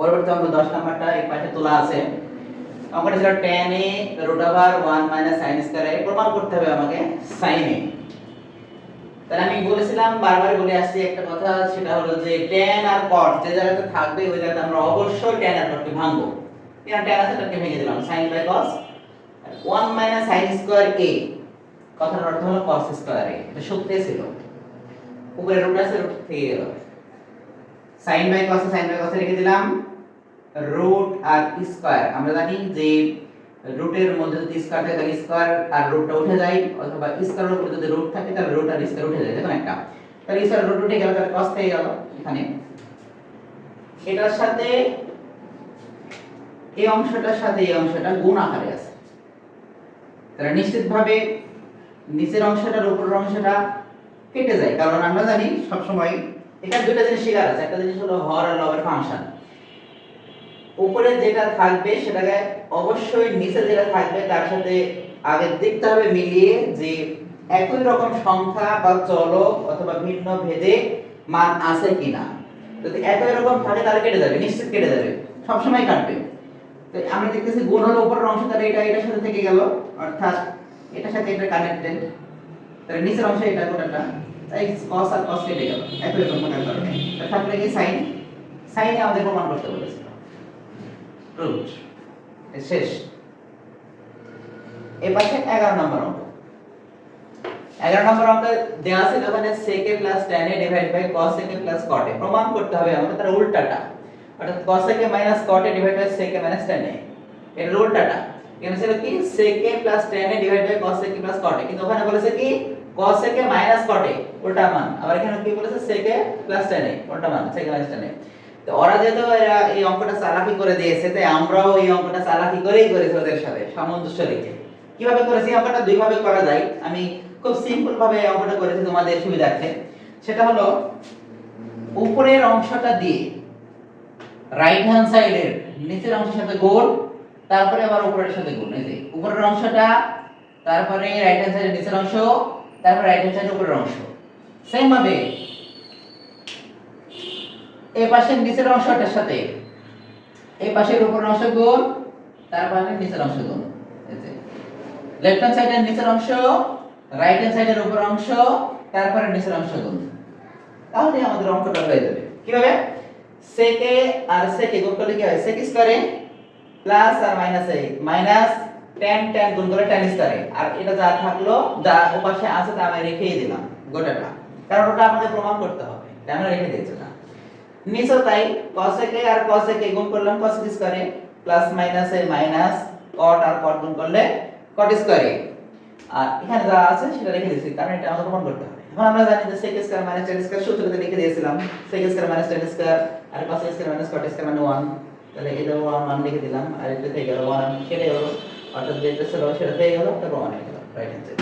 পরবর্তী অঙ্ক 10 নাম্বারটা এই পাশে তোলা আছে। অঙ্কটা ছিল tan a √1 - sin square a প্রমাণ করতে হবে আমাকে sin a। তাহলে আমি বলেছিলাম বারবার বলে আসছি একটা কথা, সেটা হলো যে tan আর cot যে জায়গাতে থাকবে ওই জায়গাতে আমরা অবশ্যই tan আর cot কে ভাঙবো। এখানে tan আছে তাকে ভেঙে দিলাম sin by cos 1 - sin square a, কথার অর্থ হলো cos স্কয়ার a। এটা সূত্রে ছিল, উপরে রুট আছে, রুট থেকে গেল sin বাই cos রেখে দিলাম রুট আর স্কয়ার। আমরা জানি যে রুটের মধ্যে যদি স্কয়ার থাকে তাহলে স্কয়ার আর রুটটা উঠে যায়, অথবা স্কয়ারের উপরে যদি রুট থাকে তাহলে রুট আর স্কয়ার উঠে যায়, দেখুন একটা। তাহলে স্কয়ার রুট উঠে গেল, তাহলে cos থেকে গেল এখানে। এটার সাথে এই অংশটার সাথে এই অংশটা গুণ আকারে আছে, তাহলে নিশ্চিতভাবে নিচের অংশটার উপরের অংশটা কেটে যায়, কারণ আমরা জানি সব সময় এখানে দুটো জিনিস শেখার আছে। একটা জিনিস হলো হর আর লবের ফাংশন। উপরে যেটা থাকবে সেটাকে অবশ্যই নিচে যেটা থাকবে তার সাথে আগে দেখতে হবে মিলিয়ে যে একই রকম সংখ্যা বা চলক অথবা ভিন্ন ভেদে মান আছে কিনা। যদি একই রকম থাকে তাহলে কেটে যাবে, নিশ্চিত কেটে যাবে, সব সময় কাটবে। তো আমরা দেখতেছি গুণ হলো উপরের অংশ, তাহলে এটা এটার সাথে থেকে গেল, অর্থাৎ এটার সাথে এটা কানেক্টেড, তাহলে নিচের অংশে এটা গোটাটা, তাই cos আর cos কেটে গেল একই রকম থাকার কারণে। তাহলে থাকলে কি sin, sin এ আমাদের প্রমাণ করতে বলেছিল রুট। শেষ। এই পাশে 11 নম্বর অঙ্ক। 11 নম্বর অঙ্ক দেওয়া আছে ওখানে sec a + tan a / cos a + cot a প্রমাণ করতে হবে আমাদের, তার উল্টাটা, অর্থাৎ cos a - cot a / sec a - tan a, এর উল্টাটা। এখানে ছিল কি sec a + tan a / cos a + cot a, কিন্তু ওখানে বলেছে কি cos a - cot a উল্টা মান। আবার এখানে কি বলেছে sec a + tan a উল্টা মান, sec a - tan a। তো ওরা যেহেতু এরা এই অঙ্কটা চালাকি করে দিয়েছে, তাই আমরাও এই অঙ্কটা চালাকি করেই করেছি ওদের সাথে সামঞ্জস্য রেখে। কিভাবে করেছি? অঙ্কটা দুই ভাবে করা যায়, আমি খুব সিম্পল ভাবে অঙ্কটা করেছি তোমাদের সুবিধার্থে। সেটা হলো উপরের অংশটা দিয়ে রাইট হ্যান্ড সাইডের নিচের অংশের সাথে গুণ, তারপরে আবার উপরের সাথে গুণ। এই যে উপরের অংশটা, তারপরে রাইট হ্যান্ড সাইডের নিচের অংশ, তারপরে রাইট হ্যান্ড সাইডের উপরের অংশ। সেম ভাবে এই পাশের নিচের অংশটার সাথে এই পাশের উপরের অংশ গুণ, তারপরে নিচের অংশ গুণ। এই যে লেফট হ্যান্ড সাইডের নিচের অংশ, রাইট হ্যান্ড সাইডের উপরের অংশ, তারপরে নিচের অংশ গুণ। তাহলে আমাদের অঙ্কটা হয়ে যাবে। কিভাবে? sec a R sec a গুণ করলে কি হয়? sec স্কয়ারে প্লাস আর মাইনাস a মাইনাস tan গুণ করে tan স্কয়ারে, আর এটা যা থাকলো যা ওপাশে আছে তা আমি রেখেই দিলাম গোটাটা, কারণ ওটা আমাদের প্রমাণ করতে হবে, তাই আমরা রেখে দিয়েছি না। নিচে তাই cos a R cos a গুণ করলাম cos স্কয়ারে plus minus a minus cot আর cot গুণ করলে cot স্কয়ারে, আর এখানে যা আছে সেটা রেখে দিয়েছি, কারণ এটা আমাদের প্রমাণ করতে হবে। এখন আমরা জানি যে sec স্কয়ার - tan স্কয়ার সূত্রতে লিখে দিয়েছিলাম, sec স্কয়ার - tan স্কয়ার আর cos স্কয়ার - cot স্কয়ার মানে 1, তাহলে এটা 1 লিখে দিলাম, আর এটা থেকে গেল 1 কেটে গেল, অর্থাৎ যেটা ছিল সেটা থেকে গেল, তারপর 1 হয়ে গেল, রাইট হ্যান্ড সাইড।